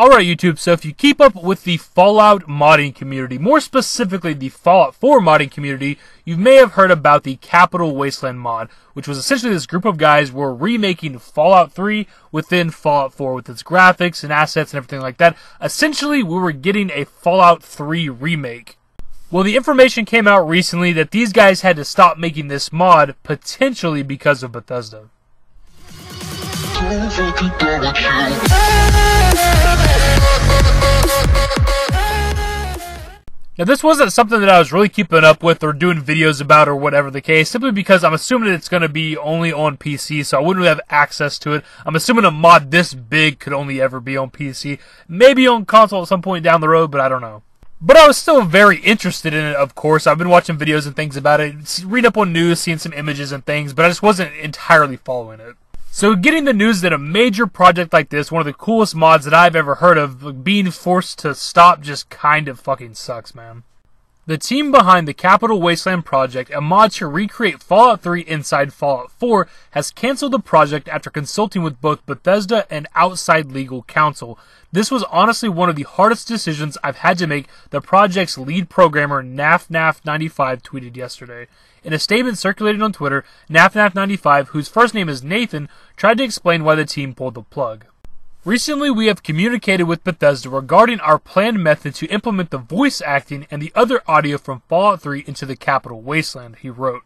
Alright YouTube, so if you keep up with the Fallout modding community, more specifically the Fallout 4 modding community, you may have heard about the Capital Wasteland mod, which was essentially this group of guys were remaking Fallout 3 within Fallout 4 with its graphics and assets and everything like that. Essentially, we were getting a Fallout 3 remake. Well, the information came out recently that these guys had to stop making this mod, potentially because of Bethesda. Now, this wasn't something that I was really keeping up with or doing videos about or whatever the case, simply because I'm assuming that it's going to be only on PC, so I wouldn't really have access to it. I'm assuming a mod this big could only ever be on PC. Maybe on console at some point down the road, but I don't know. But I was still very interested in it, of course. I've been watching videos and things about it, read up on news, seeing some images and things, but I just wasn't entirely following it. So getting the news that a major project like this, one of the coolest mods that I've ever heard of, being forced to stop just kind of fucking sucks, man. The team behind the Capital Wasteland project, a mod to recreate Fallout 3 inside Fallout 4, has canceled the project after consulting with both Bethesda and outside legal counsel. This was honestly one of the hardest decisions I've had to make, the project's lead programmer NafNaf95 tweeted yesterday. In a statement circulated on Twitter, NafNaf95, whose first name is Nathan, tried to explain why the team pulled the plug. Recently, we have communicated with Bethesda regarding our planned method to implement the voice acting and the other audio from Fallout 3 into the Capital Wasteland, he wrote.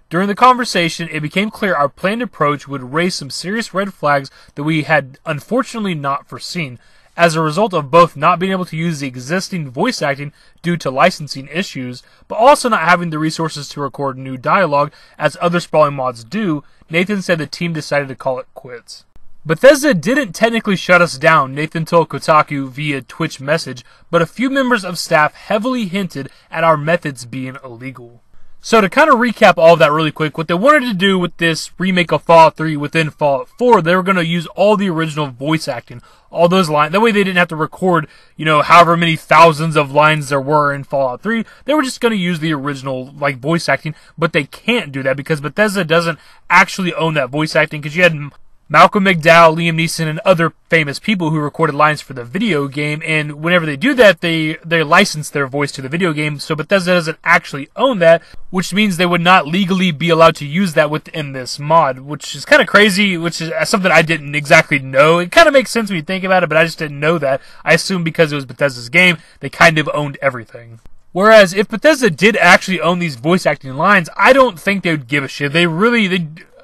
During the conversation, it became clear our planned approach would raise some serious red flags that we had unfortunately not foreseen, as a result of both not being able to use the existing voice acting due to licensing issues, but also not having the resources to record new dialogue as other sprawling mods do. Nathan said the team decided to call it quits. Bethesda didn't technically shut us down, Nathan told Kotaku via Twitch message, but a few members of staff heavily hinted at our methods being illegal. So to kind of recap all of that really quick, what they wanted to do with this remake of Fallout 3 within Fallout 4, they were going to use all the original voice acting, all those lines. That way they didn't have to record, however many thousands of lines there were in Fallout 3. They were just going to use the original, voice acting, but they can't do that because Bethesda doesn't actually own that voice acting, because you had Malcolm McDowell, Liam Neeson, and other famous people who recorded lines for the video game, and whenever they do that, they license their voice to the video game, so Bethesda doesn't actually own that, which means they would not legally be allowed to use that within this mod, which is kind of crazy, which is something I didn't exactly know. It kind of makes sense when you think about it, but I just didn't know that. I assumed because it was Bethesda's game, they kind of owned everything. Whereas, if Bethesda did actually own these voice acting lines, I don't think they would give a shit.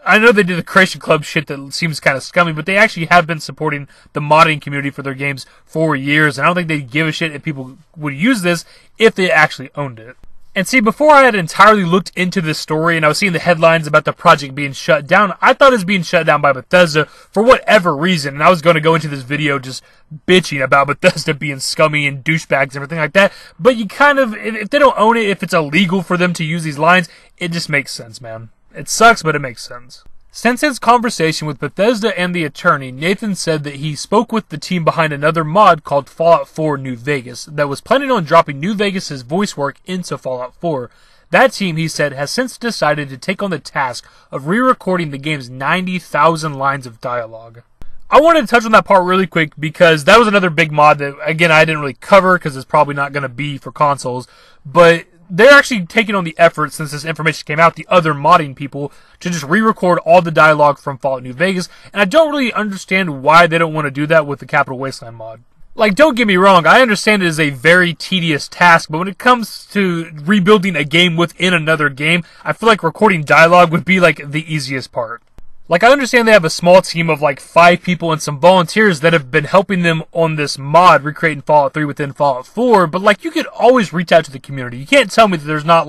I know they did the Creation Club shit that seems kind of scummy, but they actually have been supporting the modding community for their games for years, and I don't think they'd give a shit if people would use this if they actually owned it. And see, before I had entirely looked into this story and I was seeing the headlines about the project being shut down, I thought it was being shut down by Bethesda for whatever reason, and I was going to go into this video just bitching about Bethesda being scummy and douchebags and everything like that, but you kind of, if they don't own it, if it's illegal for them to use these lines, it just makes sense, man. It sucks, but it makes sense. Since his conversation with Bethesda and the attorney, Nathan said that he spoke with the team behind another mod called Fallout 4 New Vegas that was planning on dropping New Vegas' voice work into Fallout 4. That team, he said, has since decided to take on the task of re-recording the game's 90,000 lines of dialogue. I wanted to touch on that part really quick because that was another big mod that, again, I didn't really cover because it's probably not going to be for consoles, but they're actually taking on the effort, since this information came out, the other modding people, to just re-record all the dialogue from Fallout New Vegas, and I don't really understand why they don't want to do that with the Capital Wasteland mod. Don't get me wrong, I understand it is a very tedious task, but when it comes to rebuilding a game within another game, I feel like recording dialogue would be, the easiest part. I understand they have a small team of 5 people and some volunteers that have been helping them on this mod recreating Fallout 3 within Fallout 4, but you could always reach out to the community. You can't tell me that there's not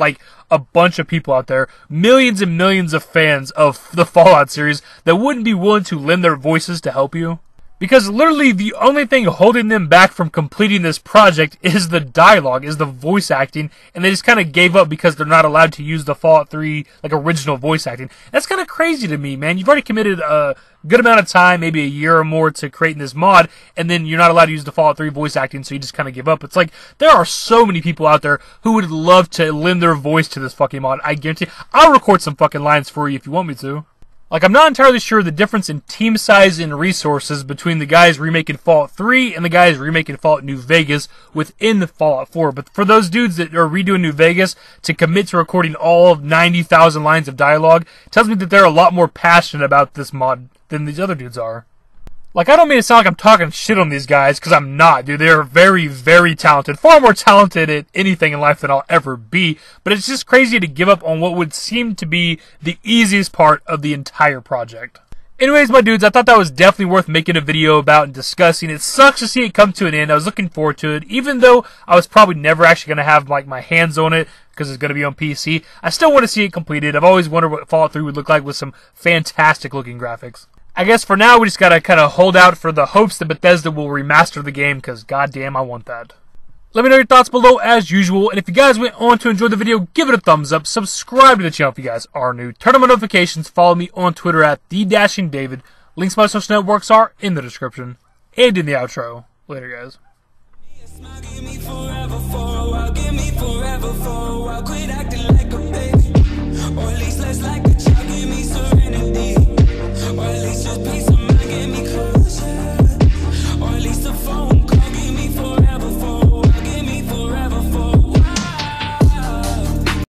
a bunch of people out there, millions and millions of fans of the Fallout series that wouldn't be willing to lend their voices to help you. Because literally the only thing holding them back from completing this project is the dialogue, is the voice acting, and they just kind of gave up because they're not allowed to use the Fallout 3, original voice acting. That's kind of crazy to me, man. You've already committed a good amount of time, maybe a year or more, to creating this mod, and then you're not allowed to use the Fallout 3 voice acting, so you just kind of give up. It's there are so many people out there who would love to lend their voice to this fucking mod. I guarantee I'll record some fucking lines for you if you want me to. Like, I'm not entirely sure the difference in team size and resources between the guys remaking Fallout 3 and the guys remaking Fallout New Vegas within the Fallout 4. But for those dudes that are redoing New Vegas to commit to recording all of 90,000 lines of dialogue, it tells me that they're a lot more passionate about this mod than these other dudes are. Like, I don't mean to sound like I'm talking shit on these guys, because I'm not, dude. They're very, very talented. Far more talented at anything in life than I'll ever be. But it's just crazy to give up on what would seem to be the easiest part of the entire project. Anyways, my dudes, I thought that was definitely worth making a video about and discussing. It sucks to see it come to an end. I was looking forward to it. even though I was probably never actually going to have, like, my hands on it, because it's going to be on PC. I still want to see it completed. I've always wondered what Fallout 3 would look like with some fantastic looking graphics. I guess for now, we just gotta kind of hold out for the hopes that Bethesda will remaster the game, because goddamn, I want that. Let me know your thoughts below as usual, and if you guys went on to enjoy the video, give it a thumbs up, subscribe to the channel if you guys are new, turn on my notifications, follow me on Twitter at @TheDashingDavid. Links to my social networks are in the description and in the outro. Later, guys.